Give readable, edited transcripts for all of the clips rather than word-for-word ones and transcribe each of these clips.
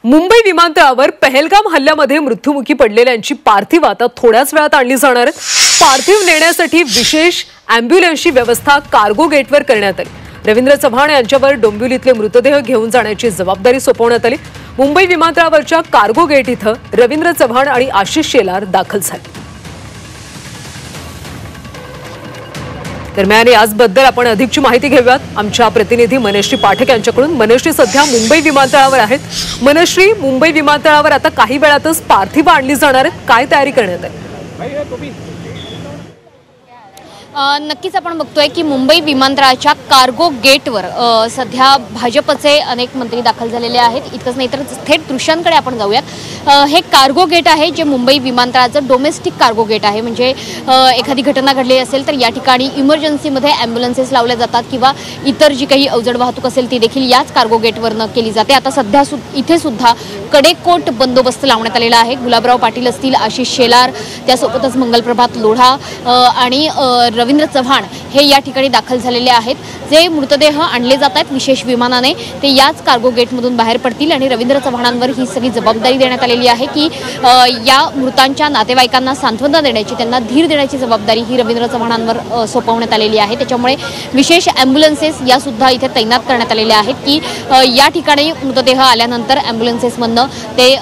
मुंबई विमानतळावर पहलगाम हल्ल्यामध्ये मृत्युमुखी पडलेल्यांची पार्थिव आता थोड्याच वेळात आणली जाणार आहेत। पार्थिव नेण्यासाठी विशेष अॅम्ब्युलन्सची व्यवस्था कार्गो गेटवर करण्यात आली। रवींद्र चव्हाण यांच्यावर डोंबिवलीतले मृतदेह घेऊन जाण्याची जबाबदारी सोपवण्यात आली। मुंबई विमानतळावरच्या कार्गो गेट इथं रवींद्र चव्हाण आणि आशिष शेलार दाखल झाले। दरम्यान याबद्दल आपण अधिकची माहिती घेऊयात आमच्या प्रतिनिधी मनश्री पाठक यांच्याकडून। मनश्री सध्या मुंबई विमानतळावर आहेत। मनश्री, मुंबई विमानतळावर आता काही वेळातच पार्थिव आणली जाणार आहेत, काय तयारी करण्यात आली? नक्कीच आपण बघतोय की मुंबई विमानतळाच्या कार्गो गेटवर सध्या भाजपचे अनेक मंत्री दाखल झालेले आहेत। इतकंच नाही तर थेट दृश्यांकडे आपण जाऊयात। हे कार्गो गेट आहे जे मुंबई विमानतळाचं डोमेस्टिक कार्गो गेट आहे। म्हणजे एखादी घटना घडली असेल तर या ठिकाणी इमर्जन्सीमध्ये ॲम्ब्युलन्सेस लावल्या जातात किंवा इतर जी काही अवजड वाहतूक असेल ती देखील याच कार्गो गेटवरनं केली जाते। आता सध्या इथे सुद्धा कडेकोट बंदोबस्त लावण्यात आलेला आहे। गुलाबराव पाटील असतील, आशिष शेलार, त्यासोबतच मंगलप्रभात लोढा आणि रवींद्र चव्हाण हे या ठिकाणी दाखल झालेले आहेत। जे मृतदेह आणले जात आहेत विशेष विमानाने ते याच कार्गो गेटमधून बाहेर पडतील आणि रवींद्र चव्हाणांवर ही सगळी जबाबदारी देण्यात आलेली आहे की या मृतांच्या नातेवाईकांना सांत्वना देण्याची, त्यांना धीर देण्याची जबाबदारी ही रवींद्र चव्हाणांवर सोपवण्यात आलेली आहे। त्याच्यामुळे विशेष ॲम्ब्युलन्सेस या सुद्धा इथे तैनात करण्यात आलेल्या आहेत की या ठिकाणी मृतदेह आल्यानंतर ॲम्ब्युलन्सेसमधनं ते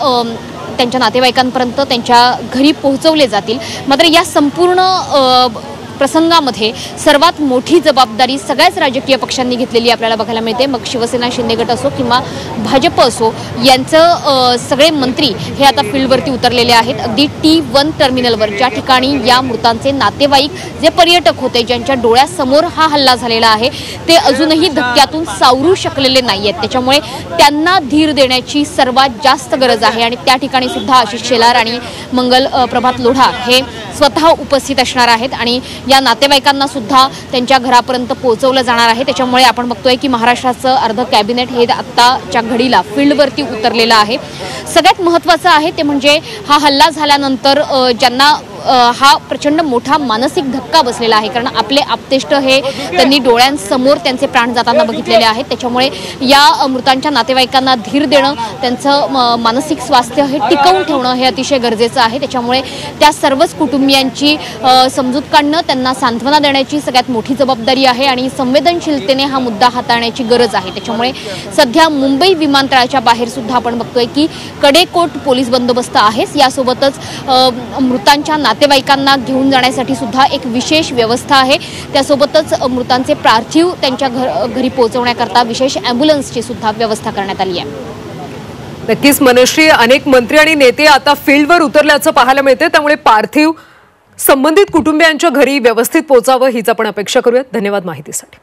त्यांच्या नातेवाईकांपर्यंत त्यांच्या घरी पोहोचवले जातील। मात्र या संपूर्ण प्रसंगामध्ये सर्वात मोठी जबाबदारी सगळ्याच राजकीय पक्षांनी घेतलेली आपल्याला बघायला मिळते। मग शिवसेना शिंदे गट असो किंवा भाजप असो, यांचं सगळे मंत्री हे आता फील्डवरती उतरलेले आहेत। अगदी T1 टर्मिनलवर ज्या ठिकाणी या मृतांचे नातेवाईक जे पर्यटक होते, ज्यांच्या डोळ्यासमोर हा हल्ला झालेला आहे, ते अजूनही धक्क्यातून सावरू शकलेले नाहीयेत। त्याच्यामुळे त्यांना धीर देण्याची सर्वात जास्त गरज आहे आणि त्या ठिकाणी सुद्धा आशिष शेलार आणि मंगल प्रभात लोढा हे स्वतः उपस्थित असणार आहेत आणि या नातेवाईकांना सुद्धा त्यांच्या घरापर्यंत पोहोचवलं जाणार आहे। त्याच्यामुळे आपण बघतोय की महाराष्ट्राचं अर्ध कॅबिनेट हे आत्ताच्या घडीला फील्डवरती उतरलेलं आहे। सगळ्यात महत्त्वाचं आहे ते म्हणजे हा हल्ला झाल्यानंतर ज्यांना हा प्रचंड मोठा मानसिक धक्का बसलेला आहे, कारण आपले आप्तेष्ट हे त्यांनी डोळ्यांसमोर त्यांचे प्राण जाताना बघितलेले आहेत। त्याच्यामुळे या मृतांच्या नातेवाईकांना धीर देणं, त्यांचं मानसिक स्वास्थ्य हे टिकवून ठेवणं हे अतिशय गरजेचं आहे। त्याच्यामुळे त्या सर्वच कुटुंबियांची समजूत काढणं, त्यांना सांत्वना देण्याची सगळ्यात मोठी जबाबदारी आहे आणि संवेदनशीलतेने हा मुद्दा हाताळण्याची गरज आहे। त्याच्यामुळे सध्या मुंबई विमानतळाच्या बाहेर सुद्धा आपण बघतोय की कडेकोट पोलीस बंदोबस्त आहेच, यासोबतच मृतांच्या नातेवाईकांना घेऊन जाण्यासाठी सुद्धा एक विशेष व्यवस्था आहे। त्यासोबतच मृतांचे पार्थिव त्यांच्या घरी पोहोचवण्याकरता विशेष ॲम्ब्युलन्सची सुद्धा व्यवस्था करण्यात आली आहे। नक्कीच मनश्री, अनेक मंत्री आणि नेते आता फील्डवर उतरल्याचं पाहायला मिळते, त्यामुळे पार्थिव संबंधित कुटुंबियांच्या घरी व्यवस्थित पोहोचावं हीच आपण अपेक्षा करूयात। धन्यवाद माहितीसाठी।